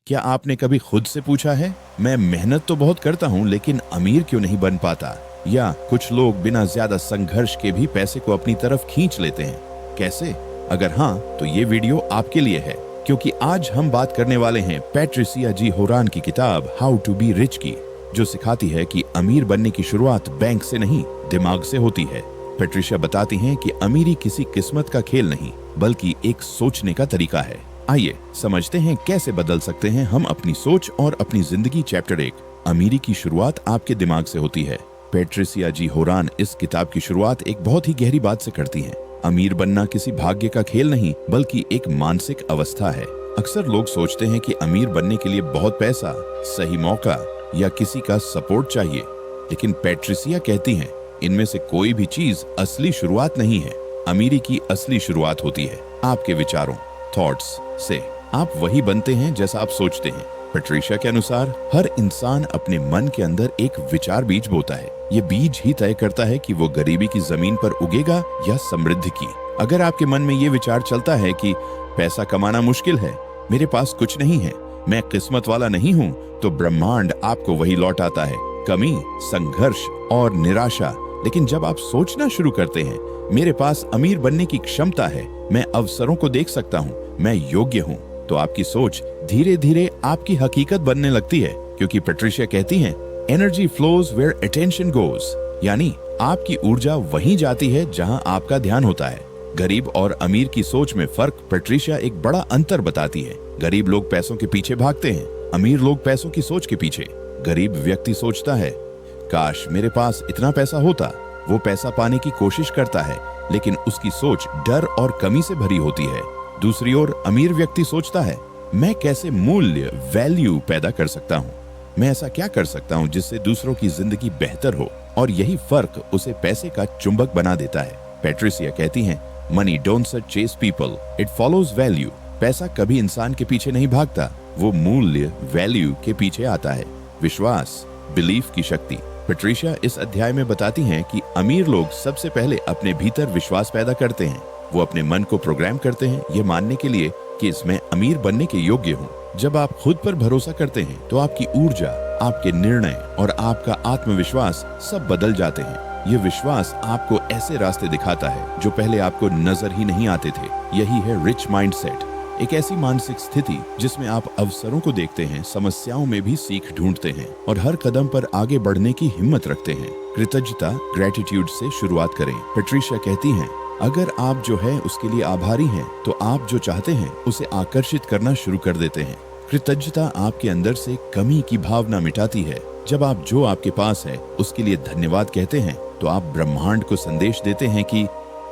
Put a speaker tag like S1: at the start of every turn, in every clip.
S1: क्या आपने कभी खुद से पूछा है, मैं मेहनत तो बहुत करता हूँ लेकिन अमीर क्यों नहीं बन पाता? या कुछ लोग बिना ज्यादा संघर्ष के भी पैसे को अपनी तरफ खींच लेते हैं, कैसे? अगर हाँ, तो ये वीडियो आपके लिए है, क्योंकि आज हम बात करने वाले हैं पैट्रिसिया जी होरान की किताब हाउ टू बी रिच की, जो सिखाती है कि अमीर बनने की शुरुआत बैंक से नहीं, दिमाग से होती है। पैट्रिसिया बताती हैं कि अमीरी किसी किस्मत का खेल नहीं, बल्कि एक सोचने का तरीका है। आइए समझते हैं कैसे बदल सकते हैं हम अपनी सोच और अपनी जिंदगी। चैप्टर 1, अमीरी की शुरुआत आपके दिमाग से होती है। पैट्रिसिया जी होरान इस किताब की शुरुआत एक बहुत ही गहरी बात से करती हैं। अमीर बनना किसी भाग्य का खेल नहीं, बल्कि एक मानसिक अवस्था है। अक्सर लोग सोचते हैं कि अमीर बनने के लिए बहुत पैसा, सही मौका या किसी का सपोर्ट चाहिए, लेकिन पैट्रिसिया कहती हैं इनमें से कोई भी चीज असली शुरुआत नहीं है। अमीरी की असली शुरुआत होती है आपके विचारों, थॉट्स से। आप वही बनते हैं जैसा आप सोचते हैं। पैट्रिसिया के अनुसार हर इंसान अपने मन के अंदर एक विचार बीज बोता है। ये बीज ही तय करता है कि वो गरीबी की जमीन पर उगेगा या समृद्धि की। अगर आपके मन में ये विचार चलता है कि पैसा कमाना मुश्किल है, मेरे पास कुछ नहीं है, मैं किस्मत वाला नहीं हूँ, तो ब्रह्मांड आपको वही लौटाता है, कमी, संघर्ष और निराशा। लेकिन जब आप सोचना शुरू करते हैं, मेरे पास अमीर बनने की क्षमता है, मैं अवसरों को देख सकता हूँ, मैं योग्य हूँ, तो आपकी सोच धीरे धीरे आपकी हकीकत बनने लगती है। क्योंकि पैट्रिसिया कहती हैं energy flows where attention goes, यानी आपकी ऊर्जा वहीं जाती है जहां आपका ध्यान होता है। गरीब और अमीर की सोच में फर्क पैट्रिसिया एक बड़ा अंतर बताती है। गरीब लोग पैसों के पीछे भागते हैं, अमीर लोग पैसों की सोच के पीछे। गरीब व्यक्ति सोचता है काश मेरे पास इतना पैसा होता, वो पैसा पाने की कोशिश करता है, लेकिन उसकी सोच डर और कमी से भरी होती है। दूसरी ओर अमीर व्यक्ति सोचता है मैं कैसे मूल्य, वैल्यू पैदा कर सकता हूँ, मैं ऐसा क्या कर सकता हूँ जिससे दूसरों की जिंदगी बेहतर हो, और यही फर्क उसे पैसे का चुंबक बना देता है। पैट्रिसिया कहती हैं money don't chase people, it follows value. पैसा कभी इंसान के पीछे नहीं भागता, वो मूल्य, वैल्यू के पीछे आता है। विश्वास, बिलीफ की शक्ति। पैट्रिसिया इस अध्याय में बताती हैं कि अमीर लोग सबसे पहले अपने भीतर विश्वास पैदा करते हैं। वो अपने मन को प्रोग्राम करते हैं ये मानने के लिए कि इसमें अमीर बनने के योग्य हूँ। जब आप खुद पर भरोसा करते हैं तो आपकी ऊर्जा, आपके निर्णय और आपका आत्मविश्वास सब बदल जाते हैं। ये विश्वास आपको ऐसे रास्ते दिखाता है जो पहले आपको नजर ही नहीं आते थे। यही है रिच माइंडसेट, एक ऐसी मानसिक स्थिति जिसमें आप अवसरों को देखते हैं, समस्याओं में भी सीख ढूंढते हैं और हर कदम पर आगे बढ़ने की हिम्मत रखते हैं। कृतज्ञता, ग्रेटिट्यूड से शुरुआत करें। पैट्रिसिया कहती हैं अगर आप जो है उसके लिए आभारी हैं, तो आप जो चाहते हैं उसे आकर्षित करना शुरू कर देते हैं। कृतज्ञता आपके अंदर से कमी की भावना मिटाती है। जब आप जो आपके पास है उसके लिए धन्यवाद कहते हैं, तो आप ब्रह्मांड को संदेश देते हैं कि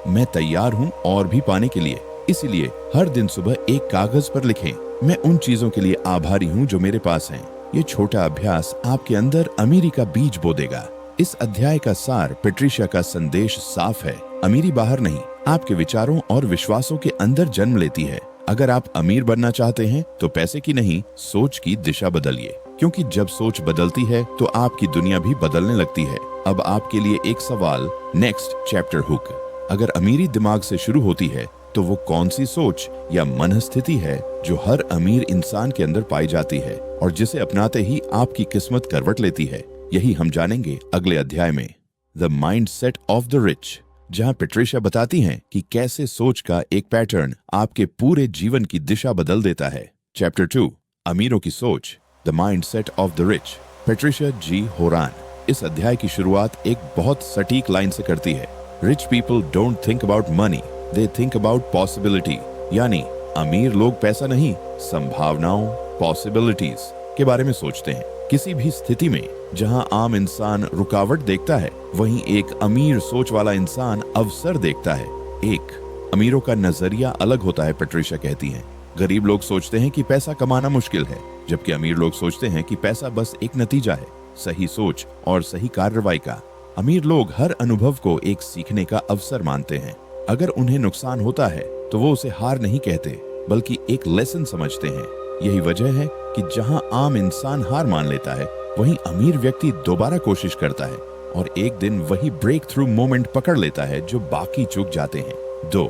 S1: मैं तैयार हूँ और भी पाने के लिए। इसीलिए हर दिन सुबह एक कागज पर लिखें, मैं उन चीजों के लिए आभारी हूँ जो मेरे पास हैं। ये छोटा अभ्यास आपके अंदर अमीरी का बीज बो देगा। इस अध्याय का सार, पैट्रिसिया का संदेश साफ है, अमीरी बाहर नहीं, आपके विचारों और विश्वासों के अंदर जन्म लेती है। अगर आप अमीर बनना चाहते हैं तो पैसे की नहीं, सोच की दिशा बदलिए, क्योंकि जब सोच बदलती है तो आपकी दुनिया भी बदलने लगती है। अब आपके लिए एक सवाल, नेक्स्ट चैप्टर हुक। अगर अमीरी दिमाग से शुरू होती है तो वो कौन सी सोच या मनस्थिति है जो हर अमीर इंसान के अंदर पाई जाती है और जिसे अपनाते ही आपकी किस्मत करवट लेती है? यही हम जानेंगे अगले अध्याय में, the mindset of the rich, जहां पैट्रिसिया बताती हैं कि कैसे सोच का एक पैटर्न आपके पूरे जीवन की दिशा बदल देता है। चैप्टर 2, अमीरों की सोच, the mindset of the rich. Patricia ji Horan इस अध्याय की शुरुआत एक बहुत सटीक लाइन से करती है। Rich people don't think about money, they think about possibility, यानी अमीर लोग पैसा नहीं, संभावनाओं, पॉसिबिलिटीज के बारे में सोचते हैं। किसी भी स्थिति में जहां आम इंसान रुकावट देखता है, वहीं एक अमीर सोच वाला इंसान अवसर देखता है। एक अमीरों का नजरिया अलग होता है। पैट्रिसिया कहती हैं गरीब लोग सोचते हैं कि पैसा कमाना मुश्किल है, जबकि अमीर लोग सोचते हैं कि पैसा बस एक नतीजा है, सही सोच और सही कार्रवाई का। अमीर लोग हर अनुभव को एक सीखने का अवसर मानते हैं। अगर उन्हें नुकसान होता है तो वो उसे हार नहीं कहते, बल्कि एक लेसन समझते हैं। यही वजह है कि जहां आम इंसान हार मान लेता है, वहीं अमीर व्यक्ति दोबारा कोशिश करता है और एक दिन वही ब्रेक थ्रू मोमेंट पकड़ लेता है जो बाकी चूक जाते हैं। 2,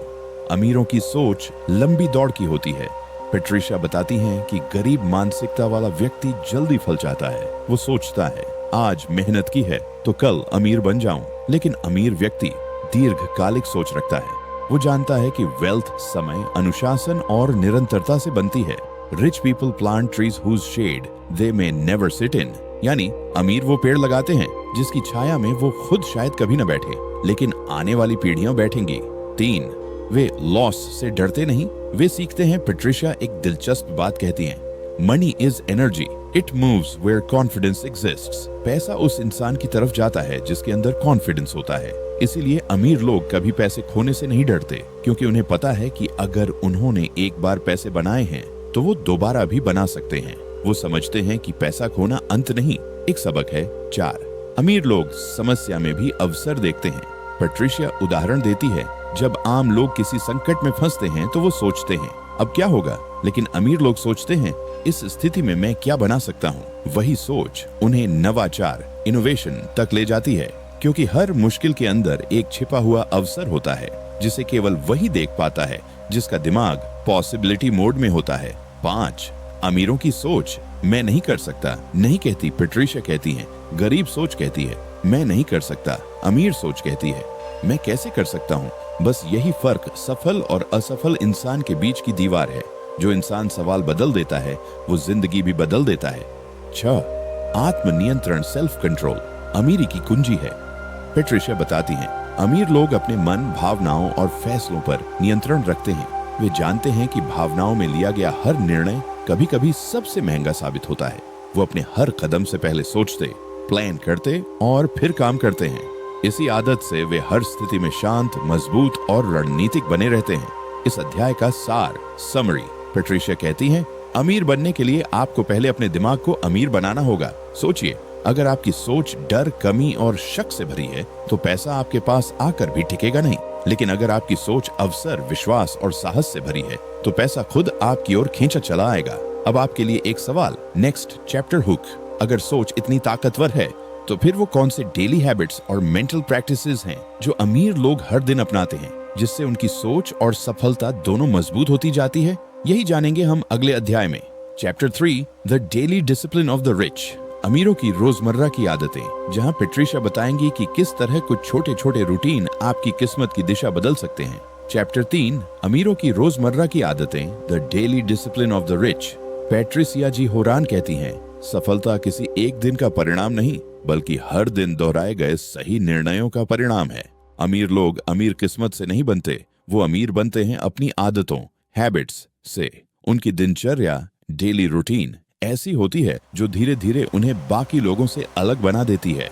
S1: अमीरों की सोच लंबी दौड़ की होती है। पेट्रिशिया बताती हैं कि गरीब मानसिकता वाला व्यक्ति जल्दी फल चाहता है। वो सोचता है आज मेहनत की है तो कल अमीर बन जाऊं, लेकिन अमीर व्यक्ति दीर्घकालिक सोच रखता है। वो जानता है कि वेल्थ समय, अनुशासन और निरंतरता से बनती है। Rich people plant trees whose shade they may never sit in, यानी अमीर वो पेड़ लगाते हैं जिसकी छाया में वो खुद शायद कभी न बैठे, लेकिन आने वाली पीढ़ियां बैठेंगी। 3, वे लॉस से डरते नहीं, वे सीखते हैं। पेट्रिशिया एक दिलचस्प बात कहती हैं, money is energy, it moves where confidence exists. पैसा उस इंसान की तरफ जाता है जिसके अंदर कॉन्फिडेंस होता है। इसीलिए अमीर लोग कभी पैसे खोने से नहीं डरते, क्योंकि उन्हें पता है कि अगर उन्होंने एक बार पैसे बनाए हैं तो वो दोबारा भी बना सकते हैं। वो समझते हैं कि पैसा खोना अंत नहीं, एक सबक है। 4, अमीर लोग समस्या में भी अवसर देखते हैं। पेट्रिशिया उदाहरण देती है, जब आम लोग किसी संकट में फंसते हैं तो वो सोचते हैं अब क्या होगा, लेकिन अमीर लोग सोचते हैं इस स्थिति में मैं क्या बना सकता हूँ। वही सोच उन्हें नवाचार, इनोवेशन तक ले जाती है, क्योंकि हर मुश्किल के अंदर एक छिपा हुआ अवसर होता है जिसे केवल वही देख पाता है जिसका दिमाग पॉसिबिलिटी मोड में होता है। 5, अमीरों की सोच मैं नहीं कर सकता नहीं कहती, पेट्रिशिया कहती है। गरीब सोच कहती है मैं नहीं कर सकता, अमीर सोच कहती है मैं कैसे कर सकता हूँ। बस यही फर्क सफल और असफल इंसान के बीच की दीवार है। जो इंसान सवाल बदल देता है वो जिंदगी भी बदल देता है। 6, आत्मनियंत्रण, सेल्फ कंट्रोल अमीरी की कुंजी है। पेट्रिशिया बताती हैं, अमीर लोग अपने मन, भावनाओं और फैसलों पर नियंत्रण रखते हैं। वे जानते हैं कि भावनाओं में लिया गया हर निर्णय कभी कभी सबसे महंगा साबित होता है। वो अपने हर कदम से पहले सोचते, प्लान करते और फिर काम करते हैं। इसी आदत से वे हर स्थिति में शांत, मजबूत और रणनीतिक बने रहते हैं। इस अध्याय का सार, समरी, पेट्रिशिया कहती हैं, अमीर बनने के लिए आपको पहले अपने दिमाग को अमीर बनाना होगा। सोचिए, अगर आपकी सोच डर, कमी और शक से भरी है तो पैसा आपके पास आकर भी टिकेगा नहीं। लेकिन अगर आपकी सोच अवसर, विश्वास और साहस से भरी है तो पैसा खुद आपकी ओर खींचा चला आएगा। अब आपके लिए एक सवाल, नेक्स्ट चैप्टर हुक। अगर सोच इतनी ताकतवर है तो फिर वो कौन से डेली हैबिट्स और मेंटल प्रैक्टिसेस हैं जो अमीर लोग हर दिन अपनाते हैं, जिससे उनकी सोच और सफलता दोनों मजबूत होती जाती है? यही जानेंगे हम अगले अध्याय में। Chapter 3, the daily discipline of the rich, अमीरों की रोजमर्रा की आदतें, जहां पेट्रिशिया बताएंगी कि किस तरह कुछ छोटे छोटे रूटीन आपकी किस्मत की दिशा बदल सकते हैं। चैप्टर 3, अमीरों की रोजमर्रा की आदतें, the daily discipline of the rich. Patricia ji Horan कहती हैं, सफलता किसी एक दिन का परिणाम नहीं, बल्कि हर दिन दोहराए गए सही निर्णयों का परिणाम है। अमीर लोग अमीर किस्मत से नहीं बनते, वो अमीर बनते हैं अपनी आदतों, हैबिट्स से। उनकी दिनचर्या, डेली रूटीन ऐसी होती है जो धीरे धीरे उन्हें बाकी लोगों से अलग बना देती है।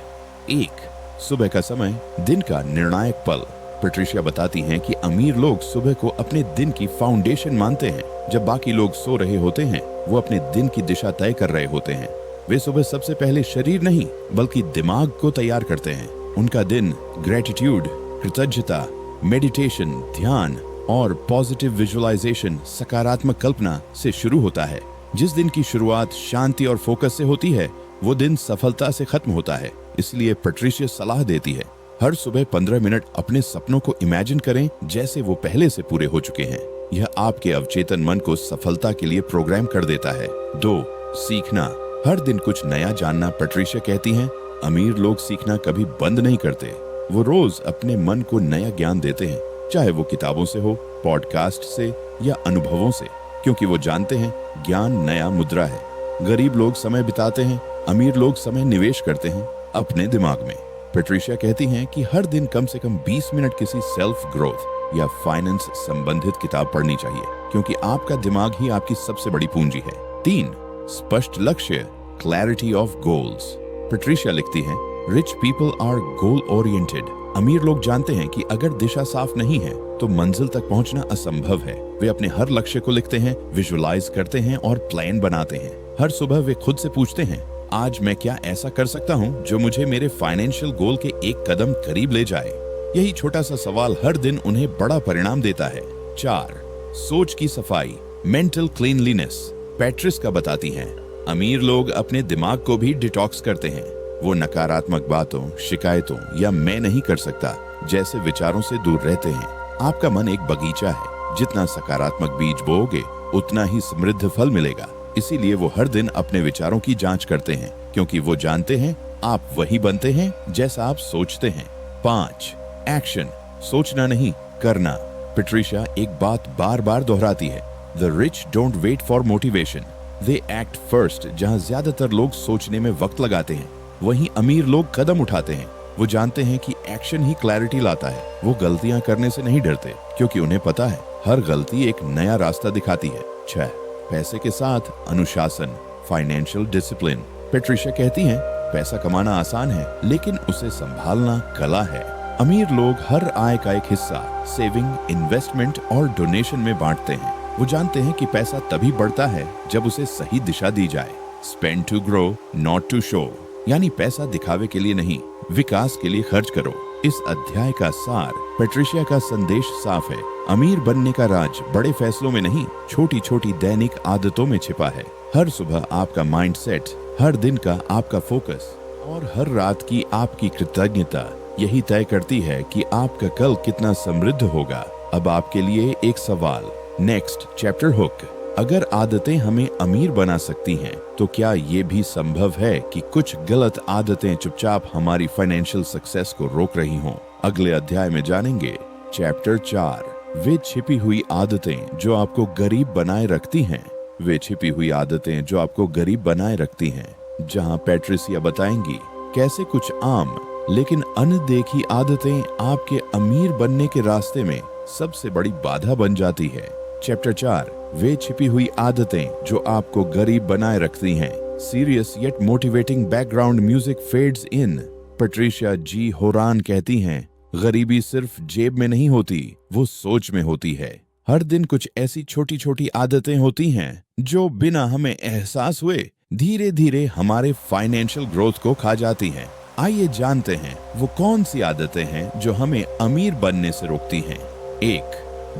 S1: 1, सुबह का समय, दिन का निर्णायक पल। पेट्रिशिया बताती हैं कि अमीर लोग सुबह को अपने दिन की फाउंडेशन मानते हैं। जब बाकी लोग सो रहे होते हैं, वो अपने दिन की दिशा तय कर रहे होते हैं। वे सुबह सबसे पहले शरीर नहीं बल्कि दिमाग को तैयार करते हैं। उनका दिन ग्रेटिट्यूड, कृतज्ञता, मेडिटेशन, ध्यान और पॉजिटिव विजुअलाइजेशन, सकारात्मक कल्पना से शुरू होता है। जिस दिन की शुरुआत शांति और फोकस से होती है वो दिन सफलता से खत्म होता है। इसलिए पेट्रिशिया सलाह देती है, हर सुबह 15 मिनट अपने सपनों को इमेजिन करें जैसे वो पहले से पूरे हो चुके हैं। यह आपके अवचेतन मन को सफलता के लिए प्रोग्राम कर देता है। 2, सीखना, हर दिन कुछ नया जानना। पेट्रिशिया कहती हैं, अमीर लोग सीखना कभी बंद नहीं करते। वो रोज अपने मन को नया ज्ञान देते हैं, चाहे वो किताबों से हो, पॉडकास्ट से या अनुभवों से, क्योंकि वो जानते हैं ज्ञान नया मुद्रा है। गरीब लोग समय बिताते हैं, अमीर लोग समय निवेश करते हैं अपने दिमाग में। पेट्रिशिया कहती हैं कि हर दिन कम से कम 20 मिनट किसी सेल्फ ग्रोथ या फाइनेंस संबंधित किताब पढ़नी चाहिए, क्योंकि आपका दिमाग ही आपकी सबसे बड़ी पूंजी है। 3, स्पष्ट लक्ष्य, क्लैरिटी ऑफ गोल्स। पेट्रिशिया लिखती हैं, rich people are goal oriented. अमीर लोग जानते हैं कि अगर दिशा साफ नहीं है तो मंजिल तक पहुंचना असंभव है। वे अपने हर लक्ष्य को लिखते हैं, विजुअलाइज करते हैं और प्लान बनाते हैं। हर सुबह वे खुद से पूछते हैं, आज मैं क्या ऐसा कर सकता हूं जो मुझे मेरे फाइनेंशियल गोल के एक कदम करीब ले जाए। यही छोटा सा सवाल हर दिन उन्हें बड़ा परिणाम देता है। 4, सोच की सफाई, मेंटल क्लीनलीनेस। पेट्रिशिया बताती हैं, अमीर लोग अपने दिमाग को भी डिटॉक्स करते हैं। वो नकारात्मक बातों, शिकायतों या मैं नहीं कर सकता जैसे विचारों से दूर रहते हैं। आपका मन एक बगीचा है, जितना सकारात्मक बीज बोओगे उतना ही समृद्ध फल मिलेगा। इसीलिए वो हर दिन अपने विचारों की जांच करते हैं, क्योंकि वो जानते हैं आप वही बनते हैं जैसा आप सोचते हैं। 5. एक्शन, सोचना नहीं, करना। पैट्रिशिया एक बात बार बार दोहराती है, the rich don't wait for motivation, they act first. जहां ज्यादातर लोग सोचने में वक्त लगाते हैं, वहीं अमीर लोग कदम उठाते हैं। वो जानते हैं कि एक्शन ही क्लैरिटी लाता है। वो गलतियां करने से नहीं डरते, क्योंकि उन्हें पता है हर गलती एक नया रास्ता दिखाती है। 6. पैसे के साथ अनुशासन, फाइनेंशियल डिसिप्लिन। पैट्रिशिया कहती हैं, पैसा कमाना आसान है, लेकिन उसे संभालना कला है। अमीर लोग हर आय का एक हिस्सा सेविंग, इन्वेस्टमेंट और डोनेशन में बांटते हैं। वो जानते हैं कि पैसा तभी बढ़ता है जब उसे सही दिशा दी जाए। Spend to grow, not to show, यानी पैसा दिखावे के लिए नहीं, विकास के लिए खर्च करो। इस अध्याय का सार, पैट्रिशिया का संदेश साफ है। अमीर बनने का राज बड़े फैसलों में नहीं, छोटी छोटी दैनिक आदतों में छिपा है। हर सुबह आपका माइंडसेट, हर दिन का आपका फोकस और हर रात की आपकी कृतज्ञता यही तय करती है कि आपका कल कितना समृद्ध होगा। अब आपके लिए एक सवाल। Next chapter hook. अगर आदतें हमें अमीर बना सकती हैं, तो क्या ये भी संभव है कि कुछ गलत आदतें चुपचाप हमारी फाइनेंशियल सक्सेस को रोक रही हों? अगले अध्याय में जानेंगे। चैप्टर 4, वे छिपी हुई आदतें जो आपको गरीब बनाए रखती हैं। वे छिपी हुई आदतें जो आपको गरीब बनाए रखती हैं, जहां पैट्रिशिया बताएंगी कैसे कुछ आम लेकिन अनदेखी आदतें आपके अमीर बनने के रास्ते में सबसे बड़ी बाधा बन जाती है। चैप्टर 4, वे छिपी हुई आदतें जो आपको गरीब बनाए रखती हैं। Serious yet motivating background music fades in. Patricia ji Horan कहती हैं, गरीबी सिर्फ जेब में नहीं होती, वो सोच में होती है। हर दिन कुछ ऐसी छोटी छोटी आदतें होती हैं जो बिना हमें एहसास हुए धीरे धीरे हमारे फाइनेंशियल ग्रोथ को खा जाती हैं। आइए जानते हैं वो कौन सी आदतें हैं जो हमें अमीर बनने से रोकती हैं। 1.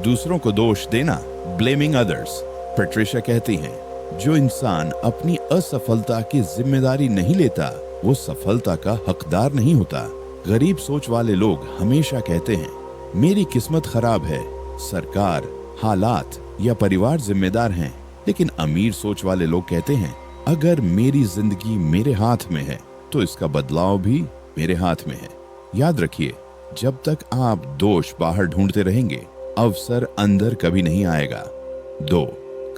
S1: दूसरों को दोष देना, ब्लेमिंग अदर्स। पैट्रिशिया कहती हैं, जो इंसान अपनी असफलता की जिम्मेदारी नहीं लेता, वो सफलता का हकदार नहीं होता। गरीब सोच वाले लोग हमेशा कहते हैं, मेरी किस्मत खराब है, सरकार, हालात या परिवार जिम्मेदार हैं। लेकिन अमीर सोच वाले लोग कहते हैं, अगर मेरी जिंदगी मेरे हाथ में है, तो इसका बदलाव भी मेरे हाथ में है। याद रखिए, जब तक आप दोष बाहर ढूंढते रहेंगे, अवसर अंदर कभी नहीं आएगा। 2.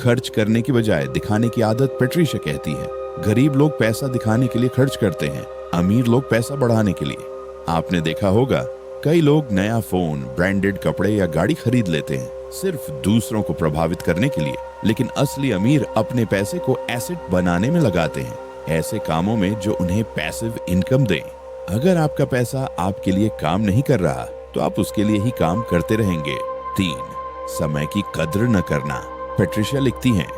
S1: खर्च करने की बजाय दिखाने की आदत। पैट्रिशिया कहती है, गरीब लोग पैसा दिखाने के लिए खर्च करते हैं, अमीर लोग पैसा बढ़ाने के लिए। आपने देखा होगा, कई लोग नया फोन, ब्रांडेड कपड़े या गाड़ी खरीद लेते हैं सिर्फ दूसरों को प्रभावित करने के लिए, लेकिन असली अमीर अपने पैसे को एसेट बनाने में लगाते हैं, ऐसे कामों में जो उन्हें पैसिव इनकम दें। अगर आपका पैसा आपके लिए काम नहीं कर रहा, तो आप उसके लिए ही काम करते रहेंगे। 3. समय की कद्र न करना। पैट्रिशिया लिखती हैं,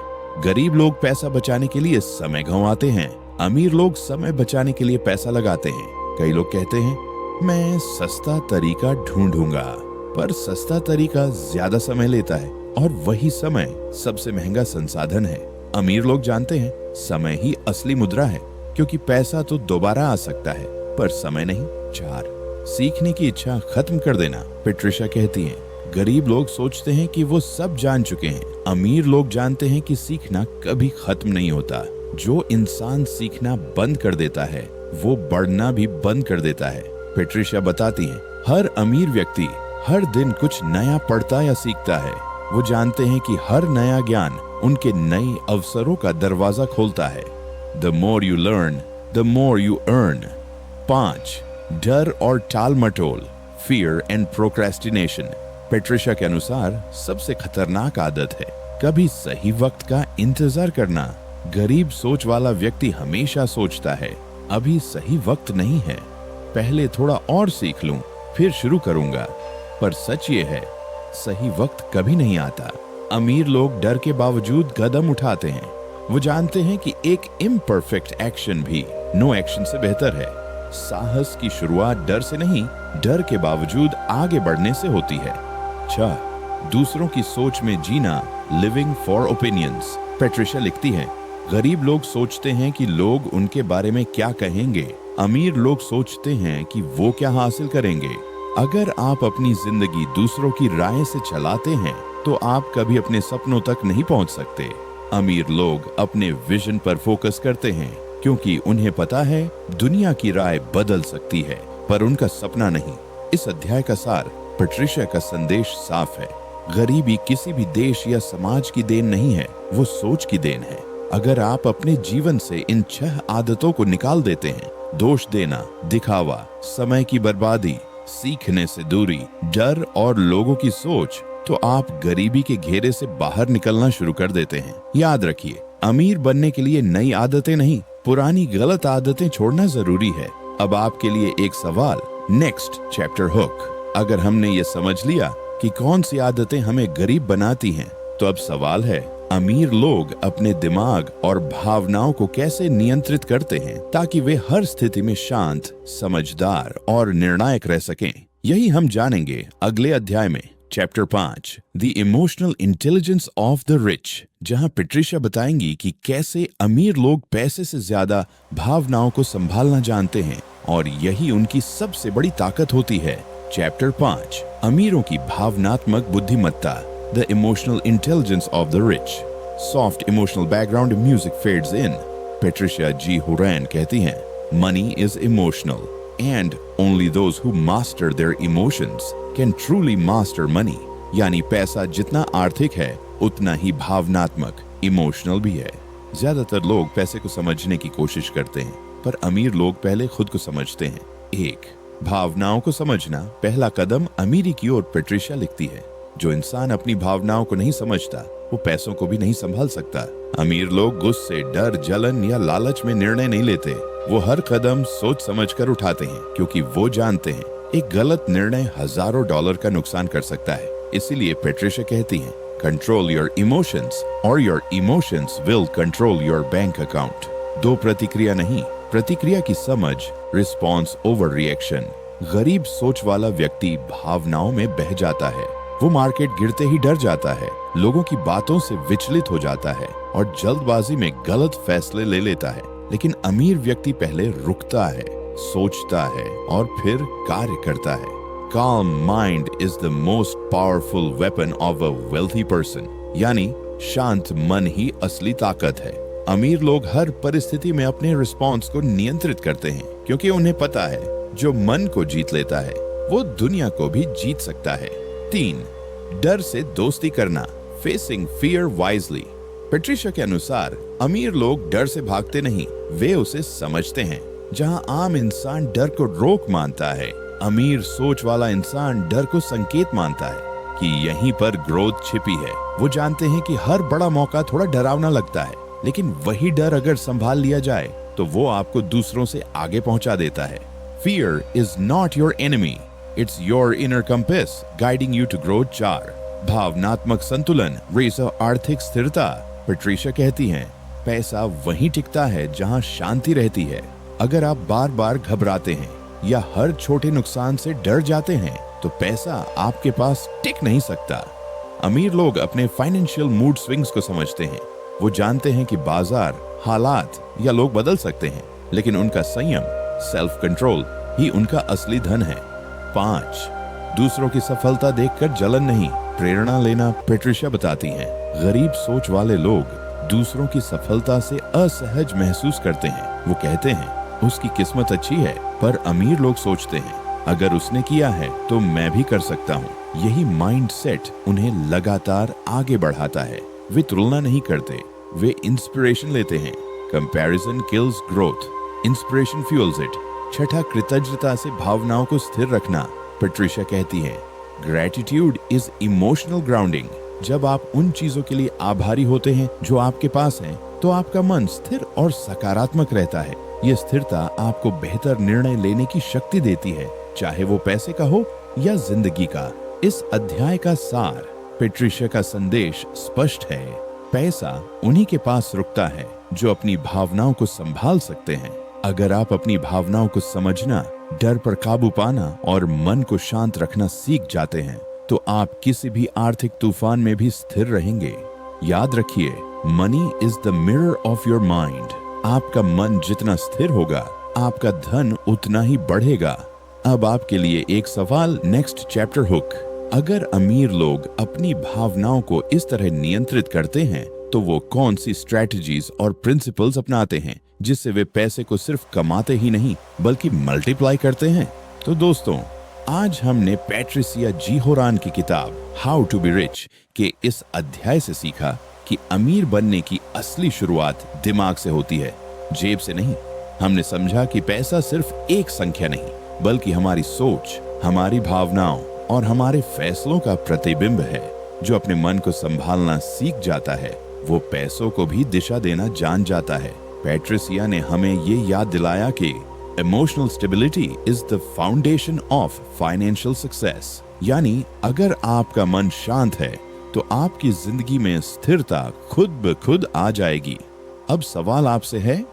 S1: गरीब लोग पैसा बचाने के लिए समय गंवाते हैं, अमीर लोग समय बचाने के लिए पैसा लगाते हैं। कई लोग कहते हैं, मैं सस्ता तरीका ढूंढूंगा, पर सस्ता तरीका ज्यादा समय लेता है और वही समय सबसे महंगा संसाधन है। अमीर लोग जानते हैं, समय ही असली मुद्रा है, क्योंकि पैसा तो दोबारा आ सकता है, पर समय नहीं। 4. सीखने की इच्छा खत्म कर देना। पैट्रिशिया कहती हैं, गरीब लोग सोचते हैं कि वो सब जान चुके हैं, अमीर लोग जानते हैं कि सीखना कभी खत्म नहीं होता। जो इंसान सीखना बंद कर देता है, वो बढ़ना भी बंद कर देता है। पैट्रिशिया बताती हैं, हर अमीर व्यक्ति हर दिन कुछ नया पढ़ता या सीखता है। वो जानते हैं कि हर नया ज्ञान उनके नए अवसरों का दरवाजा खोलता है। The more you learn, the more you earn. 5. डर और टाल मटोल, fear and procrastination. पैट्रिशिया के अनुसार सबसे खतरनाक आदत है कभी सही वक्त का इंतजार करना। गरीब सोच वाला व्यक्ति हमेशा सोचता है, अभी सही वक्त नहीं है, पहले थोड़ा और सीख लूं, फिर शुरू करूंगा। पर सच ये है, सही वक्त कभी नहीं आता। अमीर लोग डर के बावजूद कदम उठाते हैं। वो जानते हैं कि एक इम्परफेक्ट एक्शन भी नो एक्शन से बेहतर है। साहस की शुरुआत डर से नहीं, डर के बावजूद आगे बढ़ने से होती है। 6. दूसरों की सोच में जीना, लिविंग फॉर ओपिनियंस। पैट्रिशिया लिखती है, गरीब लोग सोचते हैं कि लोग उनके बारे में क्या कहेंगे, अमीर लोग सोचते हैं कि वो क्या हासिल करेंगे। अगर आप अपनी जिंदगी दूसरों की राय से चलाते हैं, तो आप कभी अपने सपनों तक नहीं पहुंच सकते। अमीर लोग अपने विजन पर फोकस करते हैं क्योंकि उन्हें पता है दुनिया की राय बदल सकती है, पर उनका सपना नहीं। इस अध्याय का सार, पैट्रिशिया का संदेश साफ है। गरीबी किसी भी देश या समाज की देन नहीं है, वो सोच की देन है। अगर आप अपने जीवन से इन 6 आदतों को निकाल देते हैं, दोष देना, दिखावा, समय की बर्बादी, सीखने से दूरी, डर और लोगों की सोच, तो आप गरीबी के घेरे से बाहर निकलना शुरू कर देते हैं। याद रखिए, अमीर बनने के लिए नई आदतें नहीं, पुरानी गलत आदतें छोड़ना जरूरी है। अब आपके लिए एक सवाल, नेक्स्ट चैप्टर हुक। अगर हमने ये समझ लिया कि कौन सी आदतें हमें गरीब बनाती हैं, तो अब सवाल है, अमीर लोग अपने दिमाग और भावनाओं को कैसे नियंत्रित करते हैं ताकि वे हर स्थिति में शांत, समझदार और निर्णायक रह सकें। यही हम जानेंगे अगले अध्याय में, chapter 5, the emotional intelligence of the rich, जहां पैट्रिशिया बताएंगी कि कैसे अमीर लोग पैसे से ज्यादा भावनाओं को संभालना जानते हैं और यही उनकी सबसे बड़ी ताकत होती है। चैप्टर 5, अमीरों की भावनात्मक बुद्धिमत्ता, the emotional intelligence of the rich. Soft emotional background music fades in. Patricia G हुरैन कहती हैं, money is emotional and only those who master their emotions can truly master money। यानी पैसा जितना आर्थिक है उतना ही भावनात्मक, इमोशनल भी है। ज्यादातर लोग पैसे को समझने की कोशिश करते हैं, पर अमीर लोग पहले खुद को समझते हैं। 1, भावनाओं को समझना, पहला कदम अमीरी की ओर पैट्रिशिया लिखती है। जो इंसान अपनी भावनाओं को नहीं समझता, वो पैसों को भी नहीं संभाल सकता। अमीर लोग गुस्से, डर, जलन या लालच में निर्णय नहीं लेते। वो हर कदम सोच समझकर उठाते हैं क्योंकि वो जानते हैं एक गलत निर्णय हजारों डॉलर का नुकसान कर सकता है। इसीलिए पैट्रिशिया कहती हैं, कंट्रोल योर इमोशंस और your emotions will control your bank account. 2 प्रतिक्रिया नहीं, प्रतिक्रिया की समझ, रिस्पॉन्स ओवर रिएक्शन। गरीब सोच वाला व्यक्ति भावनाओं में बह जाता है। वो मार्केट गिरते ही डर जाता है, लोगों की बातों से विचलित हो जाता है और जल्दबाजी में गलत फैसले ले लेता है। लेकिन अमीर व्यक्ति पहले रुकता है, सोचता है और फिर कार्य करता है। Calm mind is the most powerful weapon of a wealthy person। यानी शांत मन ही असली ताकत है। अमीर लोग हर परिस्थिति में अपने रिस्पॉन्स को नियंत्रित करते हैं क्योंकि उन्हें पता है जो मन को जीत लेता है वो दुनिया को भी जीत सकता है। 3, डर से दोस्ती करना, फेसिंग फियर वाइजली। पैट्रिशिया के अनुसार अमीर लोग डर से भागते नहीं, वे उसे समझते हैं। जहां आम इंसान डर को रोक मानता है, अमीर सोच वाला इंसान डर को संकेत मानता है कि यहीं पर ग्रोथ छिपी है। वो जानते हैं कि हर बड़ा मौका थोड़ा डरावना लगता है, लेकिन वही डर अगर संभाल लिया जाए तो वो आपको दूसरों से आगे पहुंचा देता है। Fear is not your enemy, it's your inner compass guiding you to grow। 4, भावनात्मक संतुलन, रेस आर्थिक स्थिरता। पैट्रिशिया कहती हैं, पैसा वहीं टिकता है जहां शांति रहती है। अगर आप बार बार घबराते हैं या हर छोटे नुकसान से डर जाते हैं तो पैसा आपके पास टिक नहीं सकता। अमीर लोग अपने फाइनेंशियल मूड स्विंग्स को समझते हैं। वो जानते हैं कि बाजार, हालात या लोग बदल सकते हैं, लेकिन उनका संयम, सेल्फ कंट्रोल ही उनका असली धन है। 5, दूसरों की सफलता देखकर जलन नहीं, प्रेरणा लेना। पैट्रिशिया बताती हैं, गरीब सोच वाले लोग दूसरों की सफलता से असहज महसूस करते हैं। वो कहते हैं उसकी किस्मत अच्छी है, पर अमीर लोग सोचते हैं अगर उसने किया है तो मैं भी कर सकता हूँ। यही माइंड सेट उन्हें लगातार आगे बढ़ाता है। वे तुलना नहीं करते, वे इंस्पिरेशन लेते हैं। Comparison kills growth, inspiration fuels it. 6, कृतज्ञता से भावनाओं को स्थिर रखना। पैट्रिशिया कहती है, ग्रेटिट्यूड इज इमोशनल ग्राउंडिंग। जब आप उन चीजों के लिए आभारी होते हैं जो आपके पास हैं, तो आपका मन स्थिर और सकारात्मक रहता है। ये स्थिरता आपको बेहतर निर्णय लेने की शक्ति देती है, चाहे वो पैसे का हो या जिंदगी का। इस अध्याय का सार, पैट्रिशिया का संदेश स्पष्ट है। पैसा उन्हीं के पास रुकता है जो अपनी भावनाओं को संभाल सकते हैं। अगर आप अपनी भावनाओं को समझना, डर पर काबू पाना और मन को शांत रखना सीख जाते हैं, तो आप किसी भी आर्थिक तूफान में भी स्थिर रहेंगे। याद रखिए, money is the mirror of your mind. आपका मन जितना स्थिर होगा, आपका धन उतना ही बढ़ेगा। अब आपके लिए एक सवाल, नेक्स्ट चैप्टर हुक। अगर अमीर लोग अपनी भावनाओं को इस तरह नियंत्रित करते हैं तो वो कौन सी स्ट्रेटजीज और प्रिंसिपल्स अपनाते हैं जिससे वे पैसे को सिर्फ कमाते ही नहीं बल्कि मल्टीप्लाई करते हैं। तो दोस्तों, आज हमने पैट्रिसिया जी होरान की किताब हाउ टू बी रिच के इस अध्याय से सीखा कि अमीर बनने की असली शुरुआत दिमाग से होती है, जेब से नहीं। हमने समझा कि पैसा सिर्फ एक संख्या नहीं बल्कि हमारी सोच, हमारी भावनाओं और हमारे फैसलों का प्रतिबिंब है। जो अपने मन को संभालना सीख जाता है वो पैसों को भी दिशा देना जान जाता है। पैट्रिसिया ने हमें ये याद दिलाया कि emotional stability is the foundation of financial success, यानी अगर आपका मन शांत है तो आपकी जिंदगी में स्थिरता खुद ब खुद आ जाएगी। अब सवाल आपसे है,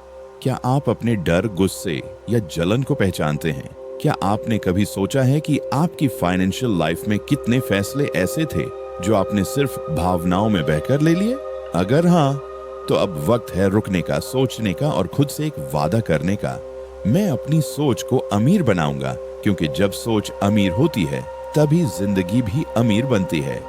S1: क्या आप अपने डर, गुस्से या जलन को पहचानते हैं? क्या आपने कभी सोचा है कि आपकी फाइनेंशियल लाइफ में कितने फैसले ऐसे थे जो आपने सिर्फ भावनाओं में बहकर ले लिए? अगर हाँ, तो अब वक्त है रुकने का, सोचने का और खुद से एक वादा करने का। मैं अपनी सोच को अमीर बनाऊंगा, क्योंकि जब सोच अमीर होती है तभी जिंदगी भी अमीर बनती है।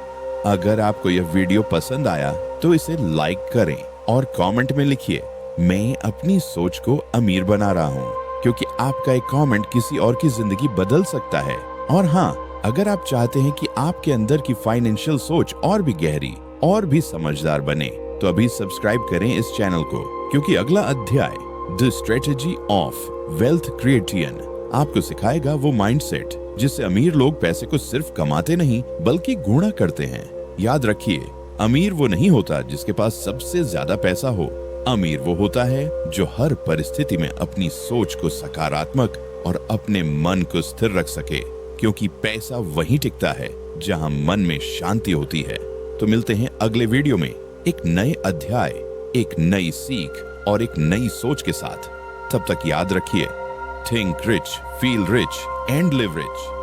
S1: अगर आपको यह वीडियो पसंद आया तो इसे लाइक करें और कमेंट में लिखिए, मैं अपनी सोच को अमीर बना रहा हूँ, क्योंकि आपका एक कमेंट किसी और की जिंदगी बदल सकता है। और हाँ, अगर आप चाहते हैं कि आपके अंदर की फाइनेंशियल सोच और भी गहरी और भी समझदार बने तो अभी सब्सक्राइब करें इस चैनल को, क्योंकि अगला अध्याय द स्ट्रेटेजी ऑफ वेल्थ क्रिएटियन आपको सिखाएगा वो माइंडसेट जिससे अमीर लोग पैसे को सिर्फ कमाते नहीं बल्कि गुणा करते हैं। याद रखिए, अमीर वो नहीं होता जिसके पास सबसे ज्यादा पैसा हो। अमीर वो होता है जो हर परिस्थिति में अपनी सोच को सकारात्मक और अपने मन को स्थिर रख सके, क्योंकि पैसा वहीं टिकता है जहां मन में शांति होती है। तो मिलते हैं अगले वीडियो में एक नए अध्याय, एक नई सीख और एक नई सोच के साथ। तब तक याद रखिए, think rich, feel rich and live rich.